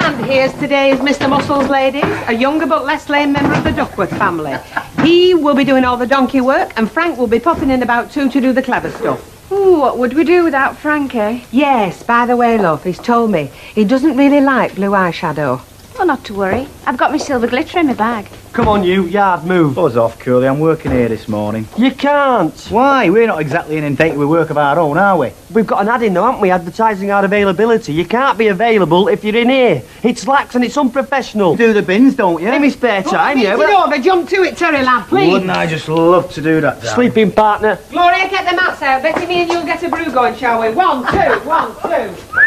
And here's today's Mr. Muscles, ladies, a younger but less lame member of the Duckworth family. He will be doing all the donkey work, and Frank will be popping in about 2 to do the clever stuff. Ooh, what would we do without Frank, eh? Yes, by the way, love, he's told me he doesn't really like blue eyeshadow. Well, not to worry. I've got my silver glitter in my bag. Come on, you, yard, move. Buzz off, Curly. I'm working here this morning. You can't. Why? We're not exactly inundated with work of our own, are we? We've got an ad in, though, haven't we, advertising our availability. You can't be available if you're in here. It's lax and it's unprofessional. You do the bins, don't you? In my spare time, yeah. Over, jump to it, Terry, lad, please. Wouldn't I just love to do that, darling? Sleeping partner. Gloria, get the mats out. Betty, me and you'll get a brew going, shall we? 1, 2, 1, 2.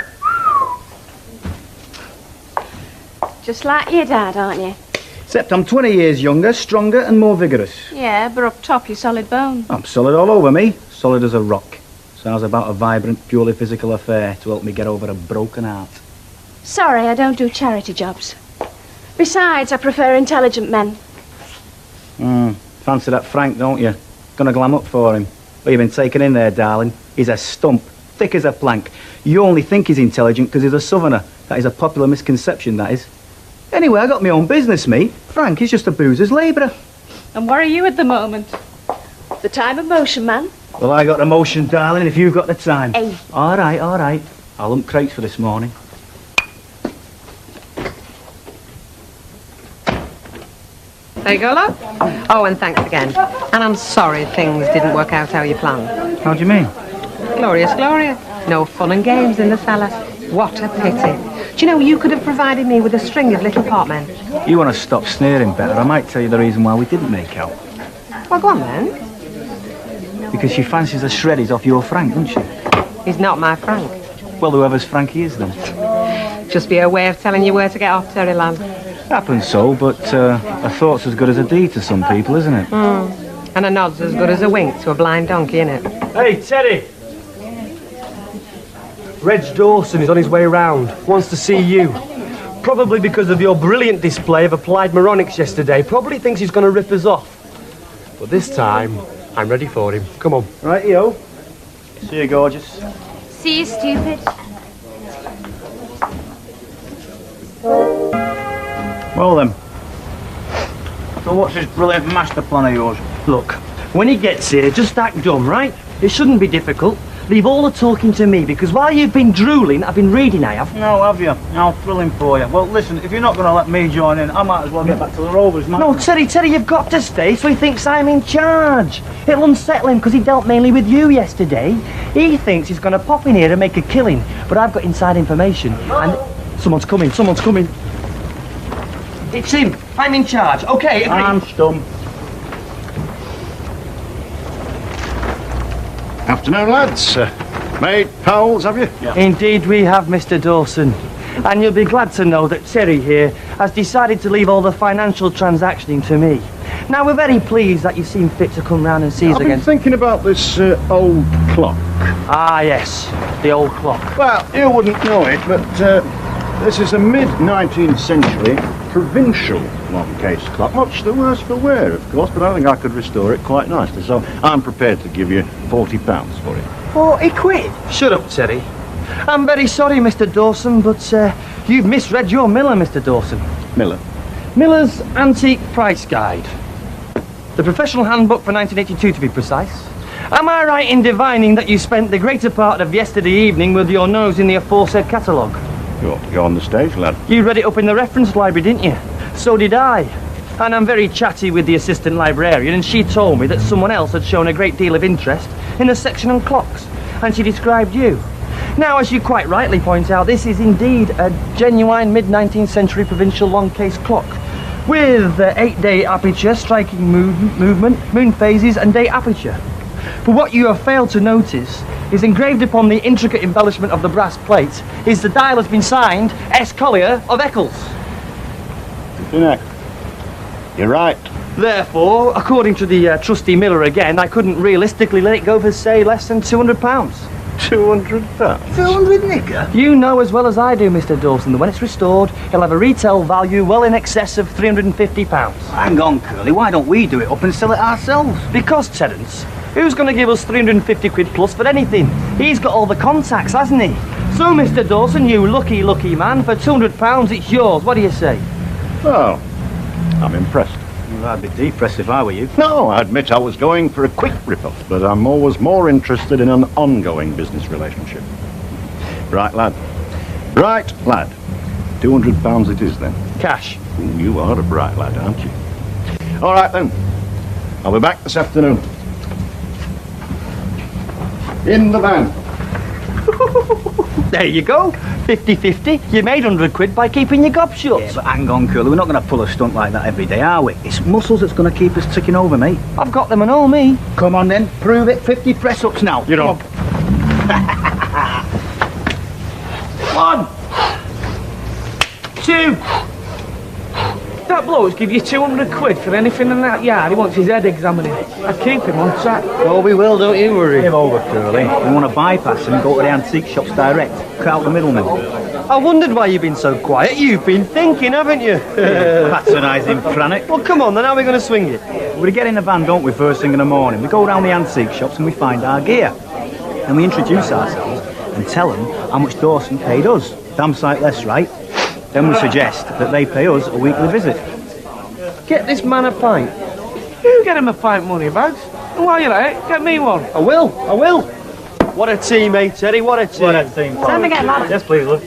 Just like your dad, aren't you? Except I'm 20 years younger, stronger and more vigorous. Yeah, but up top you're solid bone. I'm solid all over me, solid as a rock. Sounds about a vibrant, purely physical affair to help me get over a broken heart. Sorry, I don't do charity jobs. Besides, I prefer intelligent men. Fancy that Frank, don't you? Gonna glam up for him. Well, you've been taken in there, darling. He's a stump, thick as a plank. You only think he's intelligent because he's a southerner. That is a popular misconception, that is. Anyway, I got my own business, me. Frank is just a boozer's labourer. And where are you at the moment? The time of motion, man. Well, I got the motion, darling, if you've got the time. Hey. All right, all right. I'll hump crates for this morning. There you go, love. Oh, and thanks again. And I'm sorry things didn't work out how you planned. How do you mean? Glorious, Gloria. No fun and games in the cellar. What a pity. Do you know, you could have provided me with a string of little pot men. You want to stop sneering better? I might tell you the reason why we didn't make out. Well, go on then. Because she fancies the shreddies off your Frank, doesn't she? He's not my Frank. Well, whoever's Frank he is, then. Just be a way of telling you where to get off, Terry Lamb. Happens so, but a thought's as good as a deed to some people, isn't it? And a nod's as good as a wink to a blind donkey, innit? Hey, Teddy. Reg Dawson is on his way round. Wants to see you. Probably because of your brilliant display of applied moronics yesterday. Probably thinks he's going to rip us off. But this time, I'm ready for him. Come on. Right, yo. See you, gorgeous. See you, stupid. Well then. So what's this brilliant master plan of yours? Look, when he gets here, just act dumb, right? It shouldn't be difficult. Leave all the talking to me, because while you've been drooling, I've been reading, I have. No, have you? I'll thrill him for you. Well, listen, if you're not going to let me join in, I might as well get back to the Rovers, man. No, Teddy, you've got to stay so he thinks I'm in charge. It'll unsettle him because he dealt mainly with you yesterday. He thinks he's going to pop in here and make a killing, but I've got inside information. And someone's coming. It's him. I'm in charge. Okay, agree. I'm stum. Afternoon, lads. Made pals, have you? Yeah. Indeed we have, Mr. Dawson. And you'll be glad to know that Terry here has decided to leave all the financial transactioning to me. Now, we're very pleased that you seem fit to come round and see us I've again. been thinking about this old clock. Ah, yes, the old clock. Well, you wouldn't know it, but this is a mid-19th century provincial long-case clock. Much the worse for wear, of course, but I think I could restore it quite nicely. So I'm prepared to give you £40 for it. 40 quid? Shut up, Terry. I'm very sorry, Mr. Dawson, but you've misread your Miller, Mr. Dawson. Miller? Miller's Antique Price Guide. The professional handbook for 1982, to be precise. Am I right in divining that you spent the greater part of yesterday evening with your nose in the aforesaid catalogue? You ought to go on the stage, lad. You read it up in the reference library, didn't you? So did I. And I'm very chatty with the assistant librarian, and she told me that someone else had shown a great deal of interest in the section on clocks, and she described you. Now, as you quite rightly point out, this is indeed a genuine mid-19th century provincial long-case clock, with 8-day aperture, striking movement, moon phases, and day aperture. But what you have failed to notice is engraved upon the intricate embellishment of the brass plate is the dial has been signed S. Collier of Eccles. You're right. Therefore, according to the trusty Miller again, I couldn't realistically let it go for, say, less than £200. £200? 200 nigger? You know as well as I do, Mr. Dawson, that when it's restored, it'll have a retail value well in excess of £350. Hang on, Curly, why don't we do it up and sell it ourselves? Because, Terence, who's going to give us 350 quid plus for anything? He's got all the contacts, hasn't he? So, Mr. Dawson, you lucky, lucky man, for £200 it's yours. What do you say? Well, I'm impressed. Well, I'd be depressed if I were you. No, I admit I was going for a quick rip-off, but I'm always more interested in an ongoing business relationship. Right, lad. Right, lad. £200 it is, then. Cash. Ooh, you are a bright lad, aren't you? All right, then. I'll be back this afternoon. In the van. There you go. 50-50. You made 100 quid by keeping your gob shut. Yeah, but hang on, Curly. We're not going to pull a stunt like that every day, are we? It's muscles that's going to keep us ticking over, mate. I've got them and all, me. Come on, then. Prove it. 50 press-ups now. You know. 1, 2. That bloke's give you 200 quid for anything in that yard. He wants his head examining. I'd keep him on track. Oh, we will, don't you worry. Give over, Curly. We want to bypass him and go to the antique shops direct. Cut out the middleman. I wondered why you've been so quiet. You've been thinking, haven't you? Patronising prantic. Well, come on, then how are we going to swing it? We get in the van, don't we, first thing in the morning. We go round the antique shops and we find our gear. And we introduce ourselves and tell them how much Dawson paid us. Damn sight less, right? Then we suggest that they pay us a weekly visit. Get this man a pint. You get him a pint, Moneybags. And while you're at it, get me one. I will. What a team, eh, Teddy? What a team. What a team. Time to get lads. Yes, please, love.